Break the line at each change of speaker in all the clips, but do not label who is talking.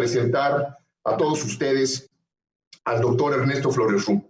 presentar a todos ustedes al doctor Ernesto Flores Rú.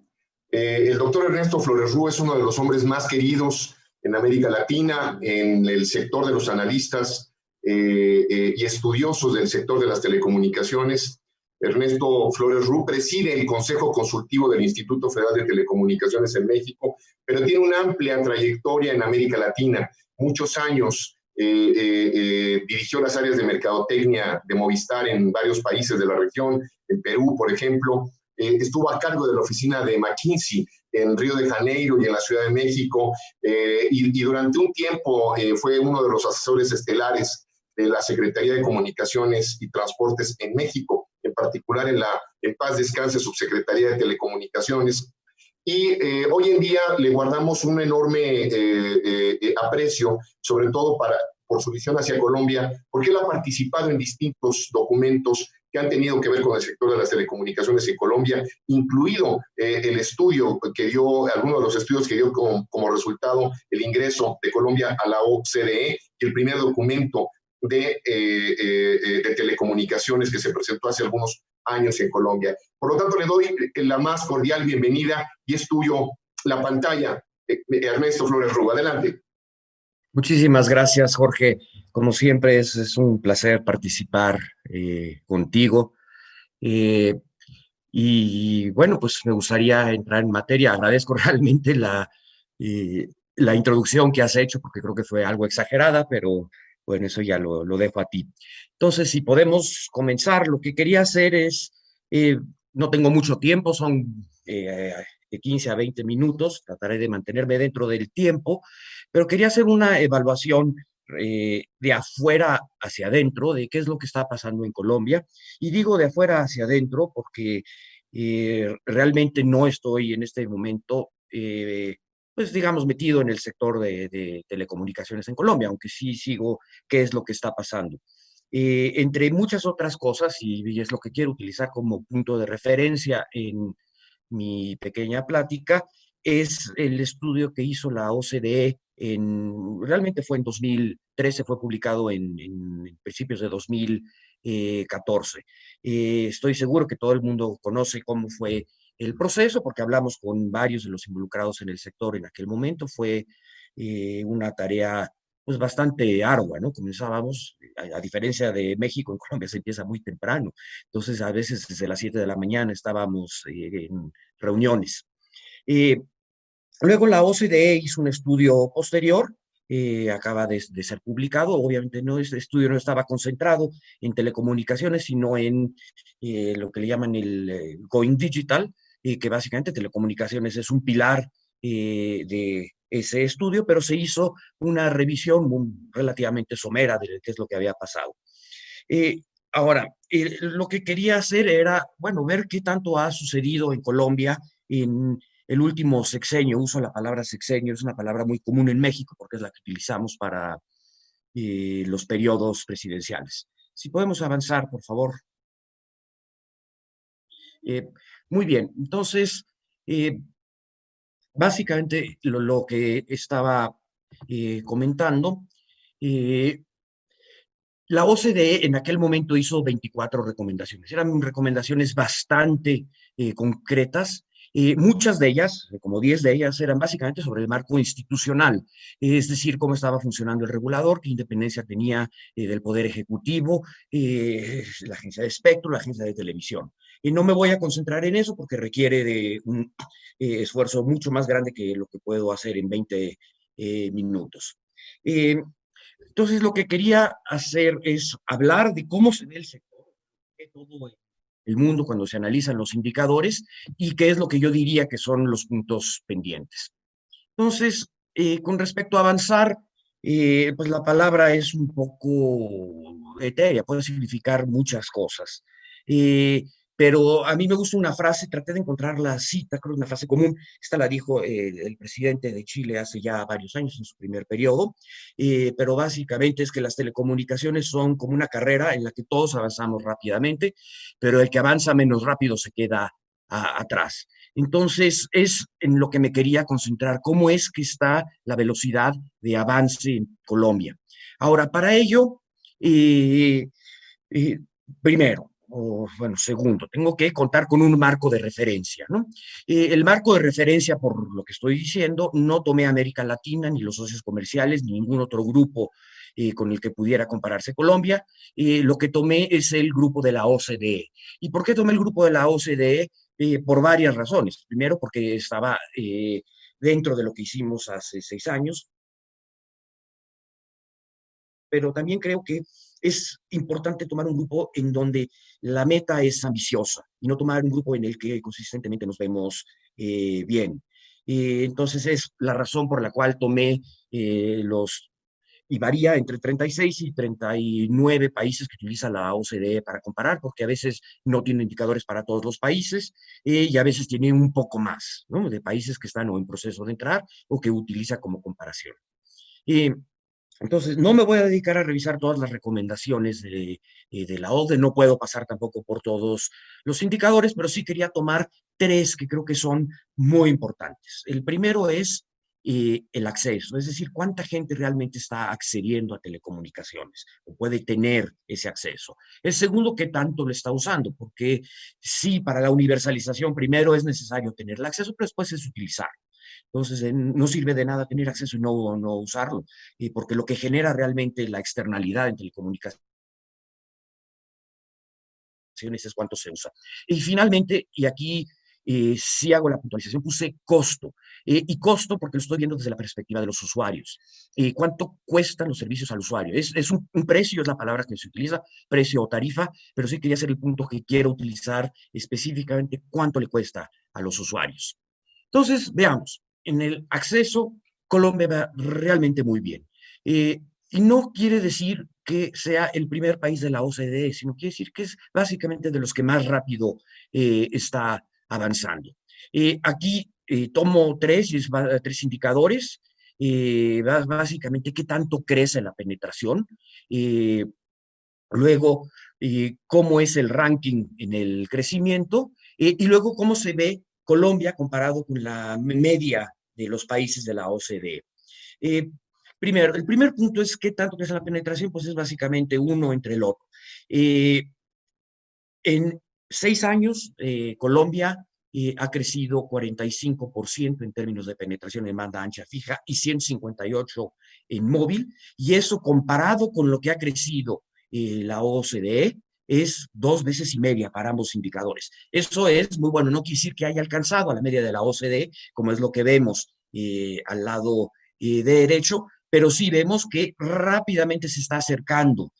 El doctor Ernesto Flores Rú es uno de los hombres más queridos en América Latina, en el sector de los analistas y estudiosos del sector de las telecomunicaciones. Ernesto Flores Rú preside el Consejo Consultivo del Instituto Federal de Telecomunicaciones en México, pero tiene una amplia trayectoria en América Latina, muchos años. Dirigió las áreas de mercadotecnia de Movistar en varios países de la región, en Perú, por ejemplo. Estuvo a cargo de la oficina de McKinsey en Río de Janeiro y en la Ciudad de México, y durante un tiempo fue uno de los asesores estelares de la Secretaría de Comunicaciones y Transportes en México, en particular en paz descanse, Subsecretaría de Telecomunicaciones. Y hoy en día le guardamos un enorme aprecio, sobre todo por su visión hacia Colombia, porque él ha participado en distintos documentos que han tenido que ver con el sector de las telecomunicaciones en Colombia, incluido el estudio que dio, algunos de los estudios que dio como resultado el ingreso de Colombia a la OCDE, y el primer documento de telecomunicaciones que se presentó hace algunos años en Colombia. Por lo tanto, le doy la más cordial bienvenida y es tuyo la pantalla, Ernesto Flores Rú. Adelante.
Muchísimas gracias, Jorge. Como siempre, es un placer participar contigo. Y bueno, pues me gustaría entrar en materia. Agradezco realmente la introducción que has hecho, porque creo que fue algo exagerada, pero bueno, eso ya lo dejo a ti. Entonces, si podemos comenzar, lo que quería hacer es, no tengo mucho tiempo, son de 15 a 20 minutos, trataré de mantenerme dentro del tiempo, pero quería hacer una evaluación de afuera hacia adentro, de qué es lo que está pasando en Colombia. Y digo de afuera hacia adentro porque realmente no estoy en este momento, pues digamos, metido en el sector de telecomunicaciones en Colombia, aunque sí sigo qué es lo que está pasando. Entre muchas otras cosas, y es lo que quiero utilizar como punto de referencia en mi pequeña plática, es el estudio que hizo la OCDE, realmente fue en 2013, fue publicado en principios de 2014. Estoy seguro que todo el mundo conoce cómo fue el proceso, porque hablamos con varios de los involucrados en el sector en aquel momento. Fue una tarea pues bastante ardua, ¿no? Comenzábamos, a diferencia de México, en Colombia se empieza muy temprano, entonces a veces desde las 7 de la mañana estábamos en reuniones. Luego la OCDE hizo un estudio posterior, acaba de ser publicado. Obviamente no, este estudio no estaba concentrado en telecomunicaciones, sino en lo que le llaman el Going Digital, que básicamente telecomunicaciones es un pilar de ese estudio, pero se hizo una revisión relativamente somera de qué es lo que había pasado. Ahora, lo que quería hacer era, bueno, ver qué tanto ha sucedido en Colombia en el último sexenio. Uso la palabra sexenio, es una palabra muy común en México porque es la que utilizamos para los periodos presidenciales. Si podemos avanzar, por favor. Eh, Muy bien, entonces, básicamente lo que estaba comentando, la OCDE en aquel momento hizo 24 recomendaciones. Eran recomendaciones bastante concretas. Muchas de ellas, como 10 de ellas, eran básicamente sobre el marco institucional, es decir, cómo estaba funcionando el regulador, qué independencia tenía del Poder Ejecutivo, la agencia de espectro, la agencia de televisión. Y no me voy a concentrar en eso porque requiere de un esfuerzo mucho más grande que lo que puedo hacer en 20 minutos. Entonces, lo que quería hacer es hablar de cómo se ve el sector, de todo el mundo cuando se analizan los indicadores y qué es lo que yo diría que son los puntos pendientes. Entonces, con respecto a avanzar, pues la palabra es un poco etérea, puede significar muchas cosas. Eh, pero a mí me gusta una frase, traté de encontrar la cita, creo que es una frase común. Esta la dijo el presidente de Chile hace ya varios años en su primer periodo, pero básicamente es que las telecomunicaciones son como una carrera en la que todos avanzamos rápidamente, pero el que avanza menos rápido se queda atrás. Entonces, es en lo que me quería concentrar, cómo es que está la velocidad de avance en Colombia. Ahora, para ello, eh, primero, bueno, segundo, tengo que contar con un marco de referencia, ¿no? El marco de referencia, por lo que estoy diciendo, no tomé América Latina, ni los socios comerciales, ni ningún otro grupo con el que pudiera compararse Colombia. Lo que tomé es el grupo de la OCDE. ¿Y por qué tomé el grupo de la OCDE? Por varias razones. Primero, porque estaba dentro de lo que hicimos hace 6 años, pero también creo que es importante tomar un grupo en donde la meta es ambiciosa y no tomar un grupo en el que consistentemente nos vemos bien. Entonces es la razón por la cual tomé y varía entre 36 y 39 países que utiliza la OCDE para comparar, porque a veces no tiene indicadores para todos los países y a veces tiene un poco más, ¿no? De países que están o en proceso de entrar o que utiliza como comparación. Eh, entonces, no me voy a dedicar a revisar todas las recomendaciones de la OCDE, no puedo pasar tampoco por todos los indicadores, pero sí quería tomar tres que creo que son muy importantes. El primero es el acceso, es decir, cuánta gente realmente está accediendo a telecomunicaciones o puede tener ese acceso. El segundo, qué tanto lo está usando, porque sí, para la universalización primero es necesario tener el acceso, pero después es utilizar. Entonces, no sirve de nada tener acceso y no usarlo, porque lo que genera realmente la externalidad en telecomunicaciones es cuánto se usa. Y finalmente, y aquí sí hago la puntualización, puse costo. Y costo porque lo estoy viendo desde la perspectiva de los usuarios. ¿Cuánto cuestan los servicios al usuario? Es un precio, es la palabra que se utiliza, precio o tarifa, pero sí quería hacer el punto que quiero utilizar específicamente cuánto le cuesta a los usuarios. Entonces, veamos, en el acceso, Colombia va realmente muy bien. Y no quiere decir que sea el primer país de la OCDE, sino quiere decir que es básicamente de los que más rápido está avanzando. Aquí tomo tres indicadores. Básicamente, qué tanto crece la penetración. Eh, Luego, cómo es el ranking en el crecimiento y luego cómo se ve Colombia comparado con la media de los países de la OCDE. Eh, Primero, el primer punto es qué tanto crece la penetración, pues es básicamente uno entre el otro. Eh, en 6 años, Colombia ha crecido 45% en términos de penetración en banda ancha fija y 158% en móvil, y eso comparado con lo que ha crecido la OCDE es 2 veces y media para ambos indicadores. Eso es muy bueno, no quiere decir que haya alcanzado a la media de la OCDE, como es lo que vemos al lado derecho, pero sí vemos que rápidamente se está acercando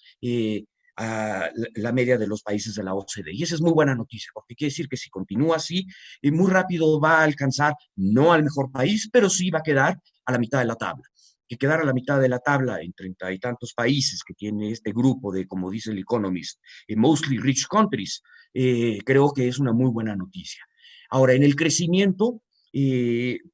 a la media de los países de la OCDE. Y esa es muy buena noticia, porque quiere decir que si continúa así, muy rápido va a alcanzar, no al mejor país, pero sí va a quedar a la mitad de la tabla. Que quedar a la mitad de la tabla en 30 y tantos países que tiene este grupo de, como dice el Economist, mostly rich countries, creo que es una muy buena noticia. Ahora, en el crecimiento,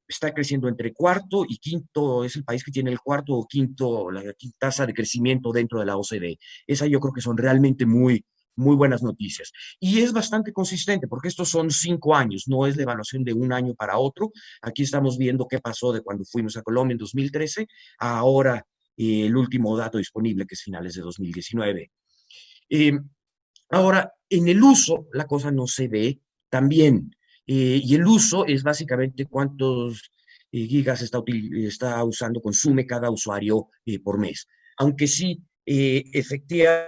está creciendo entre cuarto y quinto, es el país que tiene el cuarto o quinto, la quinta tasa de crecimiento dentro de la OCDE. Esa yo creo que son realmente muy buenas noticias. Y es bastante consistente, porque estos son 5 años, no es la evaluación de un año para otro. Aquí estamos viendo qué pasó de cuando fuimos a Colombia en 2013 a ahora, el último dato disponible, que es finales de 2019. Eh, Ahora, en el uso, la cosa no se ve tan bien. Y el uso es básicamente cuántos gigas está usando, consume cada usuario por mes. Aunque sí, efectivamente,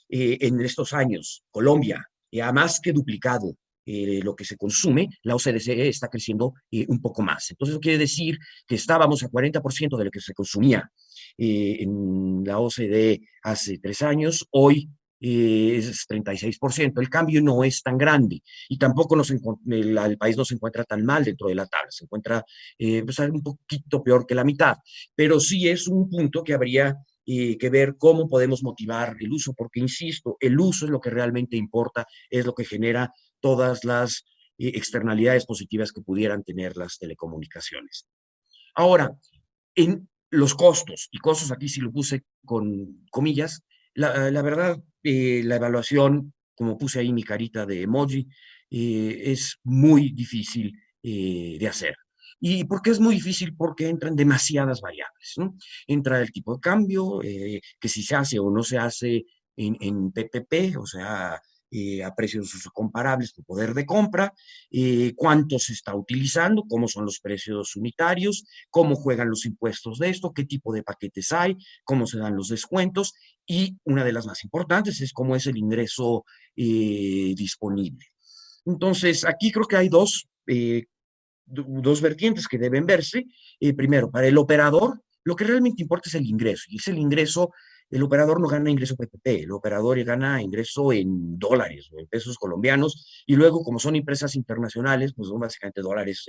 en estos años, Colombia ha más que duplicado lo que se consume, la OCDE está creciendo un poco más. Entonces, eso quiere decir que estábamos a 40% de lo que se consumía en la OCDE hace 3 años, hoy es 36%. El cambio no es tan grande y tampoco el país no se encuentra tan mal dentro de la tabla, se encuentra pues, un poquito peor que la mitad, pero sí es un punto que habría que ver cómo podemos motivar el uso, porque insisto, el uso es lo que realmente importa, es lo que genera todas las externalidades positivas que pudieran tener las telecomunicaciones. Ahora, en los costos, y costos aquí sí lo puse con comillas, la verdad, la evaluación, como puse ahí mi carita de emoji, es muy difícil de hacer. ¿Y por qué es muy difícil? Porque entran demasiadas variables, ¿no? Entra el tipo de cambio, que si se hace o no se hace en PPP, o sea, a precios comparables por poder de compra, cuánto se está utilizando, cómo son los precios unitarios, cómo juegan los impuestos de esto, qué tipo de paquetes hay, cómo se dan los descuentos y una de las más importantes es cómo es el ingreso disponible. Entonces, aquí creo que hay dos vertientes que deben verse. Primero, para el operador, lo que realmente importa es el ingreso. Y es el ingreso, el operador no gana ingreso PPP, el operador gana ingreso en dólares o en pesos colombianos. Y luego, como son empresas internacionales, pues son básicamente dólares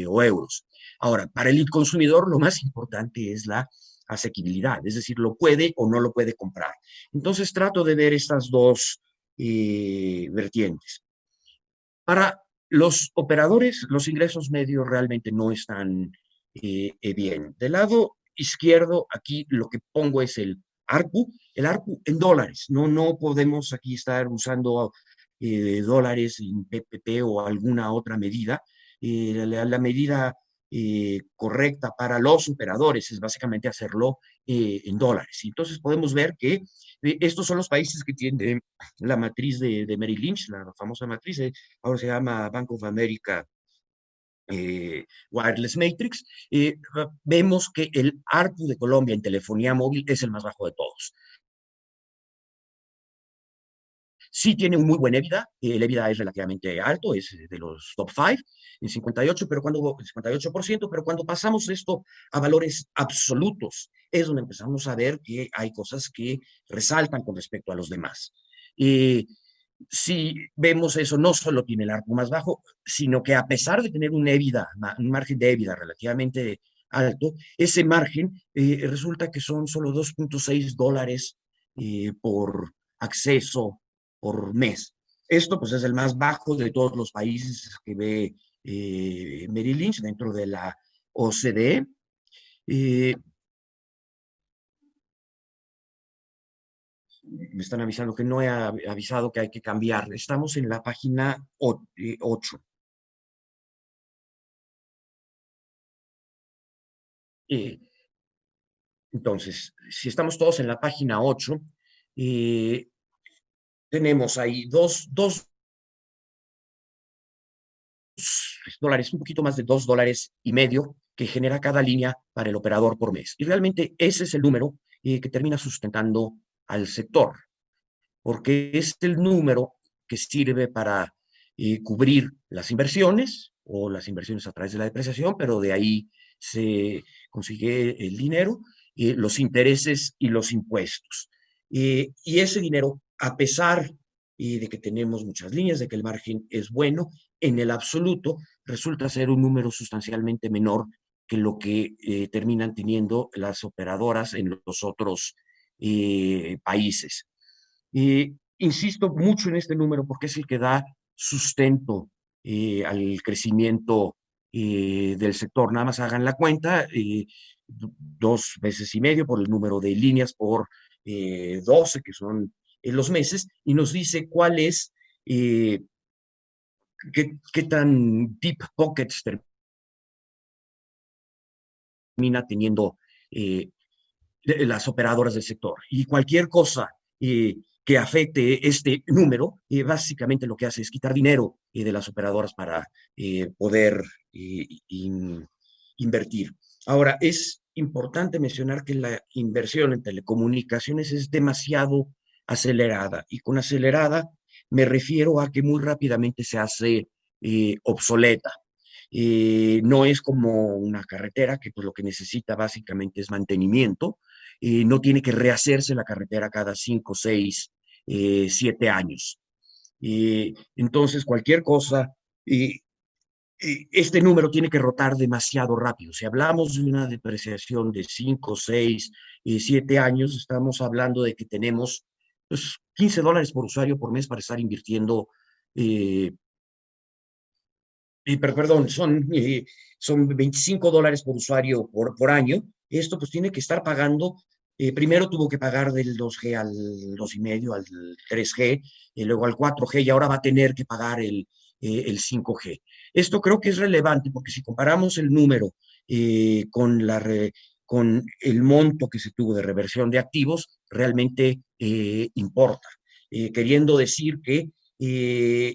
o euros. Ahora, para el consumidor, lo más importante es la asequibilidad, es decir, lo puede o no lo puede comprar. Entonces, trato de ver estas dos vertientes. Para los operadores, los ingresos medios realmente no están bien. Del lado izquierdo, aquí lo que pongo es el ARPU en dólares. No podemos aquí estar usando dólares en PPP o alguna otra medida. La medida correcta para los operadores es básicamente hacerlo en dólares. Entonces podemos ver que estos son los países que tienen la matriz de Merrill Lynch, la famosa matriz, ahora se llama Bank of America Wireless Matrix. Vemos que el ARPU de Colombia en telefonía móvil es el más bajo de todos. Sí tiene un muy buen EBITDA, el EBITDA es relativamente alto, es de los top 5, en 58, pero cuando, 58%, pero cuando pasamos esto a valores absolutos, es donde empezamos a ver que hay cosas que resaltan con respecto a los demás. Eh, si vemos eso, no solo tiene el ARPU más bajo, sino que a pesar de tener un EBITDA, un margen de EBITDA relativamente alto, ese margen resulta que son solo $2.6 por acceso por mes. Esto pues es el más bajo de todos los países que ve Merrill Lynch dentro de la OCDE. Eh, Me están avisando que no he avisado que hay que cambiar. Estamos en la página 8. Eh, entonces, si estamos todos en la página 8, eh, tenemos ahí $2, un poquito más de $2.50 que genera cada línea para el operador por mes. Y realmente ese es el número que termina sustentando al sector, porque es el número que sirve para cubrir las inversiones o las inversiones a través de la depreciación, pero de ahí se consigue el dinero, los intereses y los impuestos. Y ese dinero, a pesar de que tenemos muchas líneas, de que el margen es bueno, en el absoluto resulta ser un número sustancialmente menor que lo que terminan teniendo las operadoras en los otros países. Insisto mucho en este número porque es el que da sustento al crecimiento del sector. Nada más hagan la cuenta, 2 veces y medio por el número de líneas por 12, que son los meses, y nos dice cuál es, qué tan deep pockets termina teniendo eh, las operadoras del sector. Y cualquier cosa que afecte este número, básicamente lo que hace es quitar dinero de las operadoras para poder invertir. Ahora, es importante mencionar que la inversión en telecomunicaciones es demasiado acelerada, y con acelerada me refiero a que muy rápidamente se hace obsoleta. No es como una carretera que pues lo que necesita básicamente es mantenimiento. No tiene que rehacerse la carretera cada 5, 6, 7 años. Entonces, cualquier cosa, eh, este número tiene que rotar demasiado rápido. Si hablamos de una depreciación de 5, 6, 7 años, estamos hablando de que tenemos pues, $15 por usuario por mes para estar invirtiendo eh, perdón, son $25 por usuario por año. Esto pues tiene que estar pagando, primero tuvo que pagar del 2G al 2,5, al 3G, y luego al 4G, y ahora va a tener que pagar el 5G. Esto creo que es relevante porque si comparamos el número con con el monto que se tuvo de reversión de activos, realmente importa. Queriendo decir que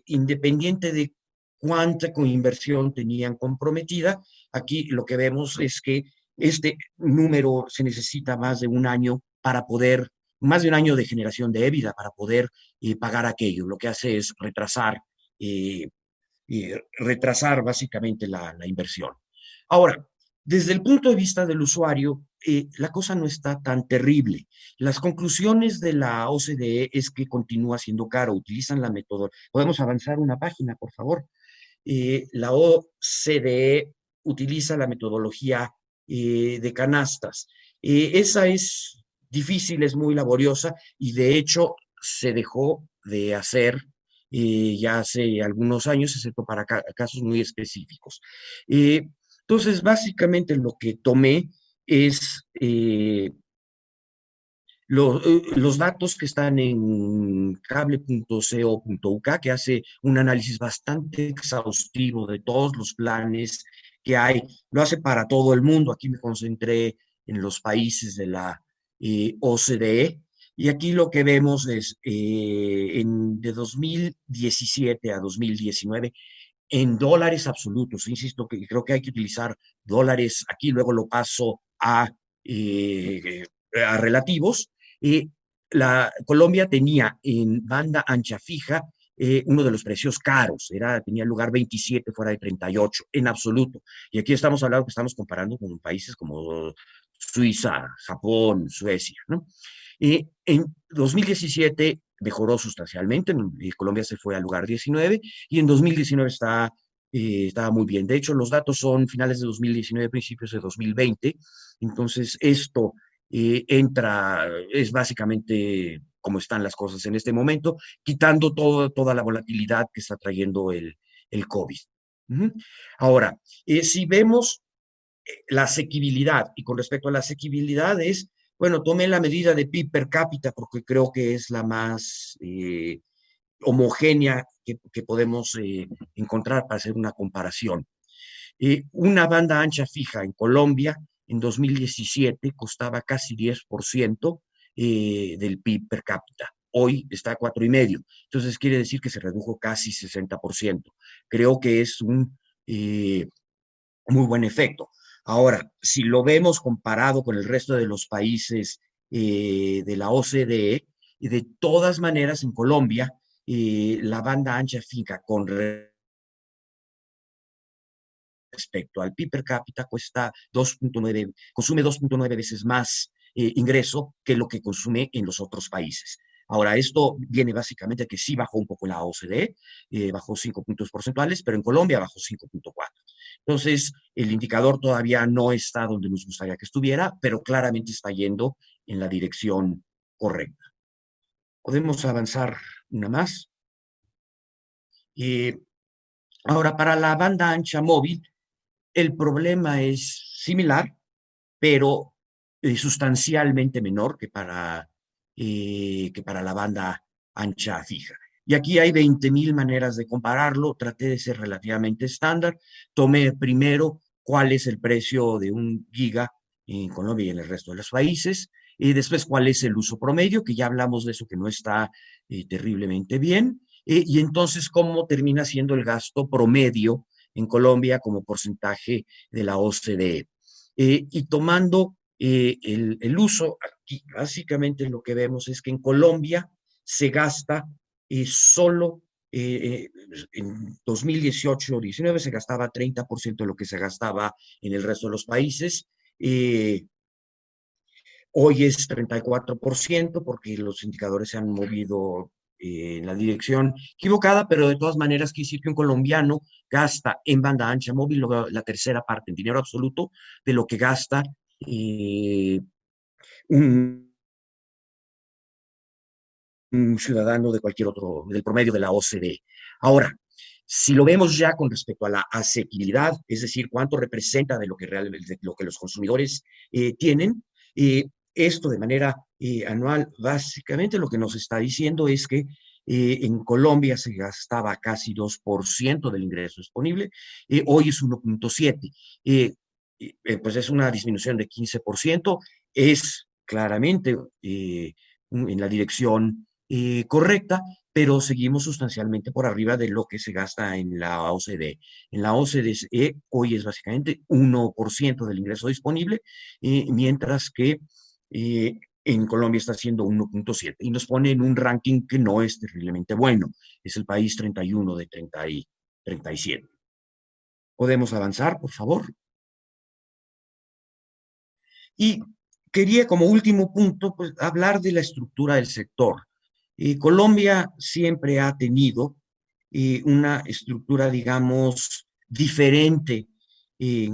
independiente de cuánta inversión tenían comprometida, aquí lo que vemos es que este número se necesita más de un año para poder, más de un año de generación de EBITDA para poder pagar aquello. Lo que hace es eh, retrasar básicamente la inversión. Ahora, desde el punto de vista del usuario, la cosa no está tan terrible. Las conclusiones de la OCDE es que continúa siendo caro, utilizan la metodología. ¿Podemos avanzar una página, por favor? La OCDE utiliza la metodología de canastas. Esa es difícil, es muy laboriosa y de hecho se dejó de hacer ya hace algunos años, excepto para casos muy específicos. Entonces, básicamente lo que tomé es los datos que están en cable.co.uk, que hace un análisis bastante exhaustivo de todos los planes que hay, lo hace para todo el mundo. Aquí me concentré en los países de la OCDE, y aquí lo que vemos es de 2017 a 2019, en dólares absolutos, insisto que creo que hay que utilizar dólares aquí, luego lo paso a relativos. Colombia tenía en banda ancha fija uno de los precios caros, tenía lugar 27 fuera de 38 en absoluto. Y aquí estamos hablando que estamos comparando con países como Suiza, Japón, Suecia, ¿no? En 2017 mejoró sustancialmente, Colombia se fue al lugar 19 y en 2019 estaba muy bien. De hecho, los datos son finales de 2019, principios de 2020, entonces esto es básicamente como están las cosas en este momento, quitando toda la volatilidad que está trayendo el COVID. Ujú. Ahora, si vemos la asequibilidad, y con respecto a la asequibilidad es, bueno, tomé la medida de PIB per cápita porque creo que es la más homogénea que podemos encontrar para hacer una comparación. Una banda ancha fija en Colombia en 2017 costaba casi 10% del PIB per cápita. Hoy está a 4,5. Entonces quiere decir que se redujo casi 60%. Creo que es un muy buen efecto. Ahora, si lo vemos comparado con el resto de los países de la OCDE, de todas maneras en Colombia, la banda ancha fija con respecto al PIB per cápita cuesta 2.9, consume 2.9 veces más ingreso que lo que consume en los otros países. Ahora, esto viene básicamente de que sí bajó un poco la OCDE, bajó 5 puntos porcentuales, pero en Colombia bajó 5.4. Entonces, el indicador todavía no está donde nos gustaría que estuviera, pero claramente está yendo en la dirección correcta. Podemos avanzar una más. Eh, Ahora, para la banda ancha móvil, el problema es similar, pero sustancialmente menor que para la banda ancha fija. Y aquí hay 20,000 maneras de compararlo. Traté de ser relativamente estándar. Tomé primero cuál es el precio de 1 giga en Colombia y en el resto de los países. Y después cuál es el uso promedio, que ya hablamos de eso, que no está terriblemente bien. Y entonces cómo termina siendo el gasto promedio en Colombia como porcentaje de la OCDE. Y tomando el uso, aquí básicamente lo que vemos es que en Colombia se gasta solo en 2018-19 se gastaba 30% de lo que se gastaba en el resto de los países. Hoy es 34% porque los indicadores se han movido en la dirección equivocada, pero de todas maneras quiere decir que un colombiano gasta en banda ancha móvil la tercera parte en dinero absoluto de lo que gasta un, un ciudadano de cualquier otro, del promedio de la OCDE. Ahora, si lo vemos ya con respecto a la asequibilidad, es decir, cuánto representa de lo que, de lo que los consumidores tienen, esto de manera anual, básicamente lo que nos está diciendo es que En Colombia se gastaba casi 2% del ingreso disponible, hoy es 1,7%. Pues es una disminución de 15%, es claramente en la dirección correcta, pero seguimos sustancialmente por arriba de lo que se gasta en la OCDE. En la OCDE hoy es básicamente 1% del ingreso disponible, mientras que en Colombia está siendo 1,7 y nos pone en un ranking que no es terriblemente bueno. Es el país 31 de 37. ¿Podemos avanzar, por favor? Y quería como último punto, pues, hablar de la estructura del sector. Colombia siempre ha tenido una estructura, digamos, diferente eh,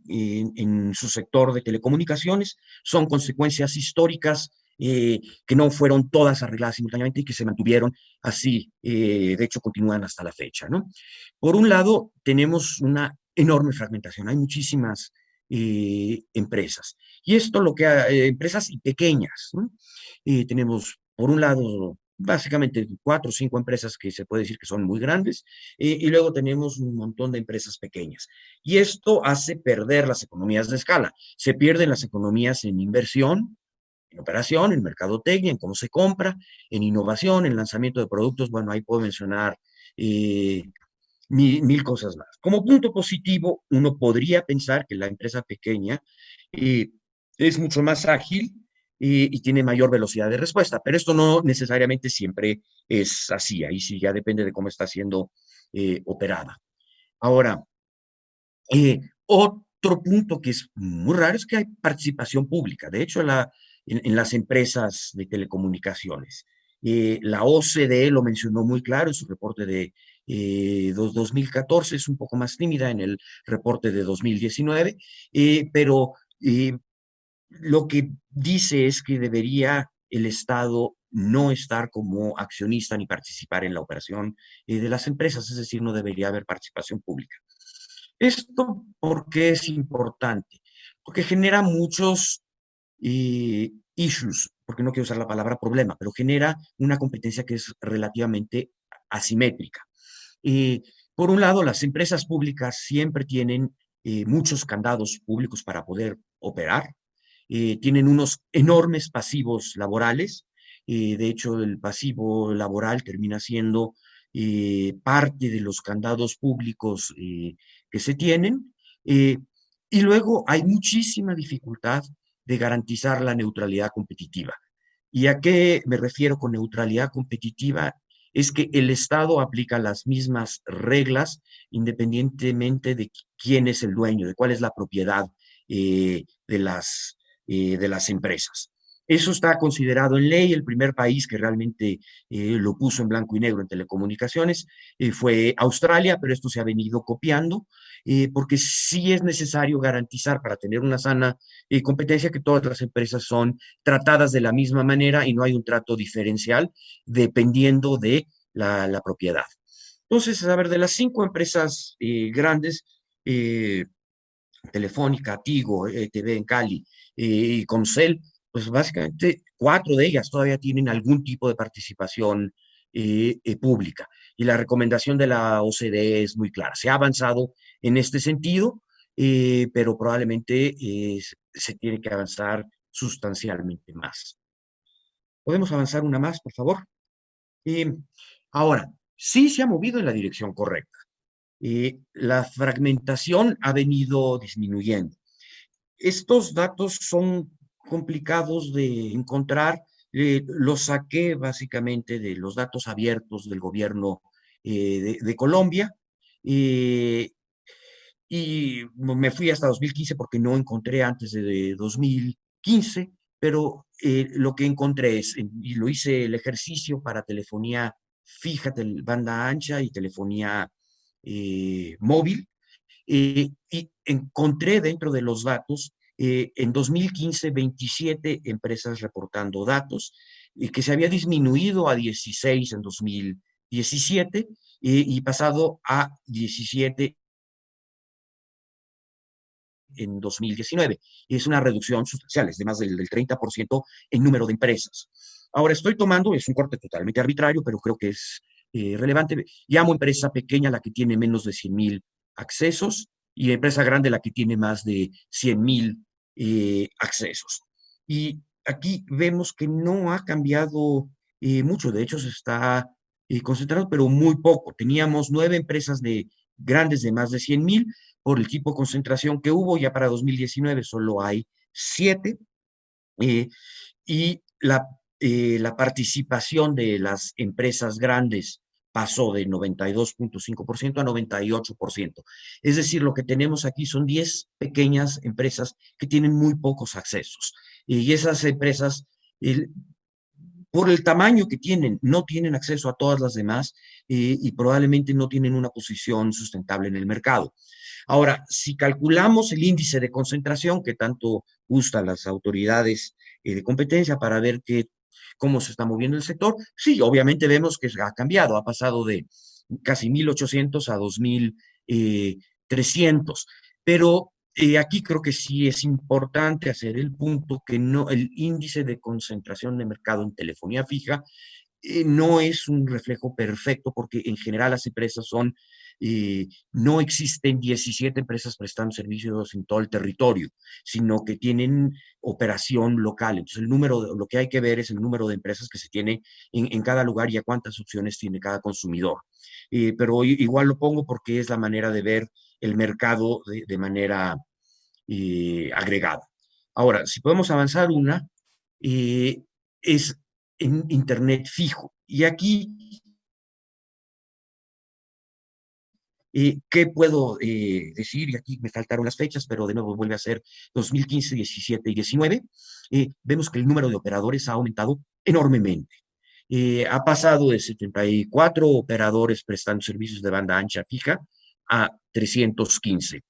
en su sector de telecomunicaciones. Son consecuencias históricas que no fueron todas arregladas simultáneamente y que se mantuvieron así. De hecho, continúan hasta la fecha, ¿no? Por un lado, tenemos una enorme fragmentación. Hay muchísimas empresas. Y esto lo que empresas pequeñas, ¿no? Tenemos, por un lado, básicamente 4 o 5 empresas que se puede decir que son muy grandes, y luego tenemos un montón de empresas pequeñas. Y esto hace perder las economías de escala. Se pierden las economías en inversión, en operación, en mercadotecnia, en cómo se compra, en innovación, en lanzamiento de productos. Bueno, ahí puedo mencionar eh, mil cosas más. Como punto positivo, uno podría pensar que la empresa pequeña eh, es mucho más ágil y tiene mayor velocidad de respuesta, pero esto no necesariamente siempre es así. Ahí sí ya depende de cómo está siendo operada. Ahora, otro punto que es muy raro es que hay participación pública. De hecho, en las empresas de telecomunicaciones. La OCDE lo mencionó muy claro en su reporte de 2014, es un poco más tímida en el reporte de 2019, pero lo que dice es que debería el Estado no estar como accionista ni participar en la operación de las empresas, es decir, no debería haber participación pública. ¿Esto por qué es importante? Porque genera muchos issues, porque no quiero usar la palabra problema, pero genera una competencia que es relativamente asimétrica. Eh, por un lado, las empresas públicas siempre tienen muchos candados públicos para poder operar, tienen unos enormes pasivos laborales. De hecho, el pasivo laboral termina siendo parte de los candados públicos que se tienen. eh, y luego hay muchísima dificultad de garantizar la neutralidad competitiva. ¿Y a qué me refiero con neutralidad competitiva? Es que el Estado aplica las mismas reglas independientemente de quién es el dueño, de cuál es la propiedad de las empresas. Eso está considerado en ley. El primer país que realmente lo puso en blanco y negro en telecomunicaciones fue Australia, pero esto se ha venido copiando porque sí es necesario garantizar para tener una sana competencia que todas las empresas son tratadas de la misma manera y no hay un trato diferencial dependiendo de la propiedad. Entonces, a ver, de las 5 empresas grandes, eh, Telefónica, Tigo, TV en Cali y Concel, pues básicamente 4 de ellas todavía tienen algún tipo de participación pública. Y la recomendación de la OCDE es muy clara. Se ha avanzado en este sentido, pero probablemente se tiene que avanzar sustancialmente más. ¿Podemos avanzar una más, por favor? Eh, Ahora, sí se ha movido en la dirección correcta. La fragmentación ha venido disminuyendo. Estos datos son complicados de encontrar. Los saqué básicamente de los datos abiertos del gobierno de Colombia. eh, y me fui hasta 2015 porque no encontré antes de 2015, pero lo que encontré es, y lo hice el ejercicio para telefonía fija, banda ancha y telefonía móvil, y encontré dentro de los datos, en 2015, 27 empresas reportando datos, que se había disminuido a 16 en 2017 , y pasado a 17 en 2019. Es una reducción sustancial, es de más del 30% en número de empresas. Ahora estoy tomando, es un corte totalmente arbitrario, pero creo que es relevante. Llamo empresa pequeña la que tiene menos de 100,000 accesos y empresa grande la que tiene más de 100,000 accesos. Y aquí vemos que no ha cambiado mucho, de hecho se está concentrado, pero muy poco. Teníamos 9 empresas grandes de más de 100,000 por el tipo de concentración que hubo, ya para 2019 solo hay 7, eh, y la participación de las empresas grandes pasó de 92,5% a 98%. Es decir, lo que tenemos aquí son 10 pequeñas empresas que tienen muy pocos accesos. Y esas empresas, el, por el tamaño que tienen, no tienen acceso a todas las demás y probablemente no tienen una posición sustentable en el mercado. Ahora, si calculamos el índice de concentración que tanto gustan las autoridades de competencia para ver cómo se está moviendo el sector, sí, obviamente vemos que ha cambiado, ha pasado de casi 1,800 a 2,300, pero aquí creo que sí es importante hacer el punto que no, el índice de concentración de mercado en telefonía fija no es un reflejo perfecto porque en general las empresas no existen 17 empresas prestando servicios en todo el territorio, sino que tienen operación local. Entonces, lo que hay que ver es el número de empresas que se tiene en cada lugar y a cuántas opciones tiene cada consumidor. Pero igual lo pongo porque es la manera de ver el mercado de manera agregada. Ahora, si podemos avanzar es en Internet fijo. Y aquí, ¿qué puedo decir? Y aquí me faltaron las fechas, pero de nuevo vuelve a ser 2015, 17 y 19. Vemos que el número de operadores ha aumentado enormemente. Ha pasado de 74 operadores prestando servicios de banda ancha fija a 315.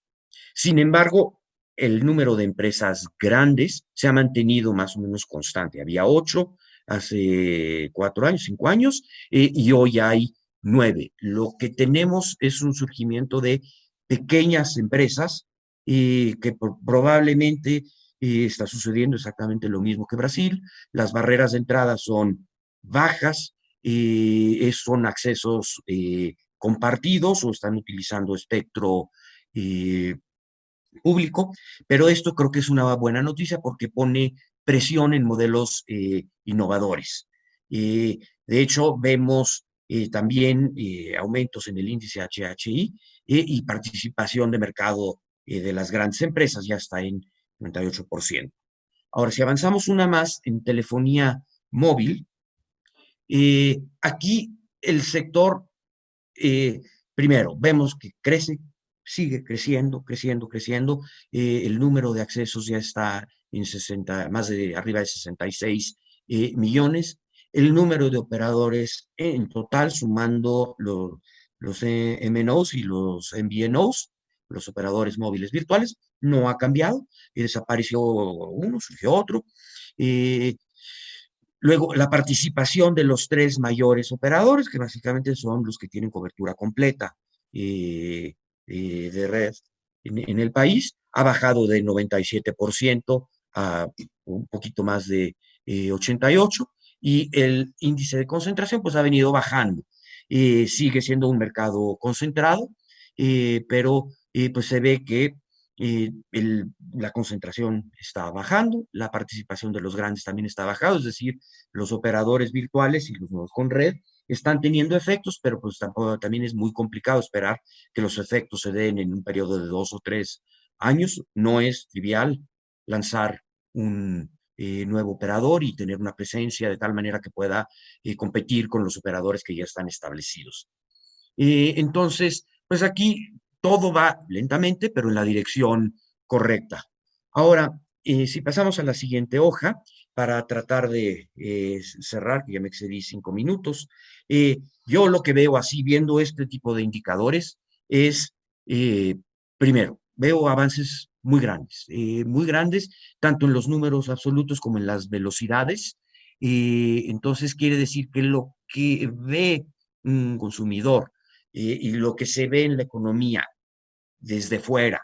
Sin embargo, el número de empresas grandes se ha mantenido más o menos constante. Había 8 hace 4 años, 5 años, y hoy hay 9. Lo que tenemos es un surgimiento de pequeñas empresas que probablemente está sucediendo exactamente lo mismo que Brasil. Las barreras de entrada son bajas, son accesos compartidos o están utilizando espectro eh, público, pero esto creo que es una buena noticia porque pone presión en modelos innovadores. De hecho, vemos también aumentos en el índice HHI y participación de mercado de las grandes empresas, ya está en 98%. Ahora, si avanzamos una más en telefonía móvil, aquí el sector primero, vemos que crece, sigue creciendo, creciendo, creciendo. El número de accesos ya está en 60, más de arriba de 66 millones. El número de operadores en total, sumando los MNOs y los MVNOs, los operadores móviles virtuales, no ha cambiado. Desapareció uno, surgió otro. Eh, Luego, la participación de los 3 mayores operadores, que básicamente son los que tienen cobertura completa eh, de red en el país, ha bajado de 97% a un poquito más de 88%, y el índice de concentración pues ha venido bajando. Sigue siendo un mercado concentrado, pero pues se ve que la concentración está bajando, la participación de los grandes también está bajando, es decir, los operadores virtuales y los nuevos con red están teniendo efectos, pero pues también es muy complicado esperar que los efectos se den en un periodo de 2 o 3 años. No es trivial lanzar un nuevo operador y tener una presencia de tal manera que pueda competir con los operadores que ya están establecidos. Entonces, pues aquí todo va lentamente, pero en la dirección correcta. Ahora, si pasamos a la siguiente hoja, para tratar de cerrar, que ya me excedí 5 minutos, yo lo que veo así, viendo este tipo de indicadores, es, eh, primero, veo avances muy grandes, tanto en los números absolutos como en las velocidades. Entonces, quiere decir que lo que ve un consumidor y lo que se ve en la economía desde fuera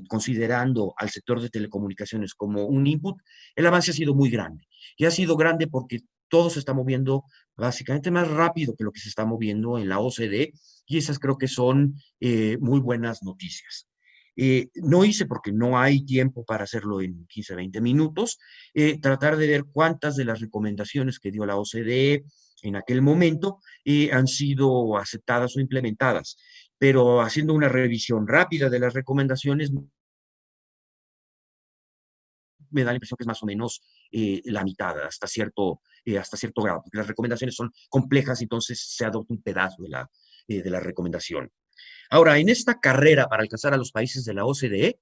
considerando al sector de telecomunicaciones como un input, el avance ha sido muy grande. Y ha sido grande porque todo se está moviendo básicamente más rápido que lo que se está moviendo en la OCDE, y esas creo que son muy buenas noticias. No hice, porque no hay tiempo para hacerlo en 15, 20 minutos, tratar de ver cuántas de las recomendaciones que dio la OCDE en aquel momento han sido aceptadas o implementadas. Pero haciendo una revisión rápida de las recomendaciones, me da la impresión que es más o menos la mitad, hasta cierto grado, porque las recomendaciones son complejas, entonces se adopta un pedazo de la recomendación. Ahora, en esta carrera para alcanzar a los países de la OCDE,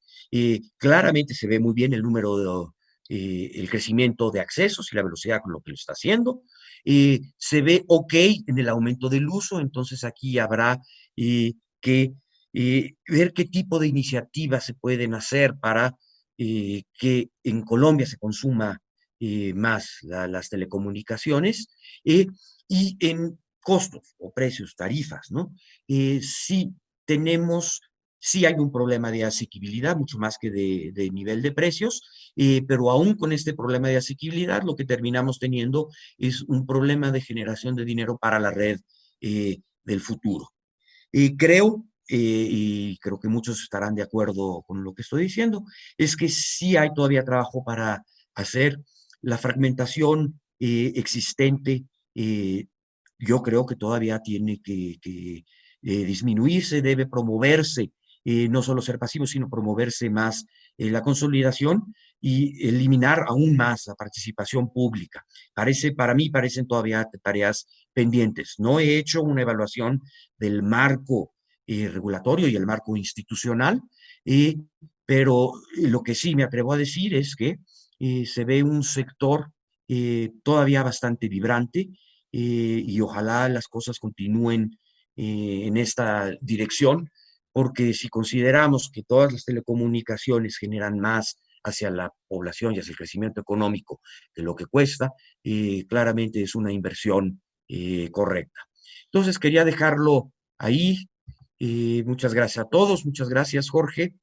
claramente se ve muy bien el número el crecimiento de accesos y la velocidad con lo que lo está haciendo. Se ve ok en el aumento del uso, entonces aquí habrá que ver qué tipo de iniciativas se pueden hacer para que en Colombia se consuma más las telecomunicaciones, y en costos o precios, tarifas, ¿no? Sí tenemos, sí hay un problema de asequibilidad, mucho más que de nivel de precios, pero aún con este problema de asequibilidad, lo que terminamos teniendo es un problema de generación de dinero para la red del futuro. Y creo que muchos estarán de acuerdo con lo que estoy diciendo, es que sí hay todavía trabajo para hacer. La fragmentación existente, yo creo que todavía tiene que disminuirse, debe promoverse, no solo ser pasivo, sino promoverse más la consolidación y eliminar aún más la participación pública. Para mí parecen todavía tareas pendientes. No he hecho una evaluación del marco regulatorio y el marco institucional, eh, pero lo que sí me atrevo a decir es que se ve un sector todavía bastante vibrante, y ojalá las cosas continúen en esta dirección, porque si consideramos que todas las telecomunicaciones generan más hacia la población y hacia el crecimiento económico de lo que cuesta, claramente es una inversión correcta. Entonces quería dejarlo ahí. Muchas gracias a todos, muchas gracias, Jorge.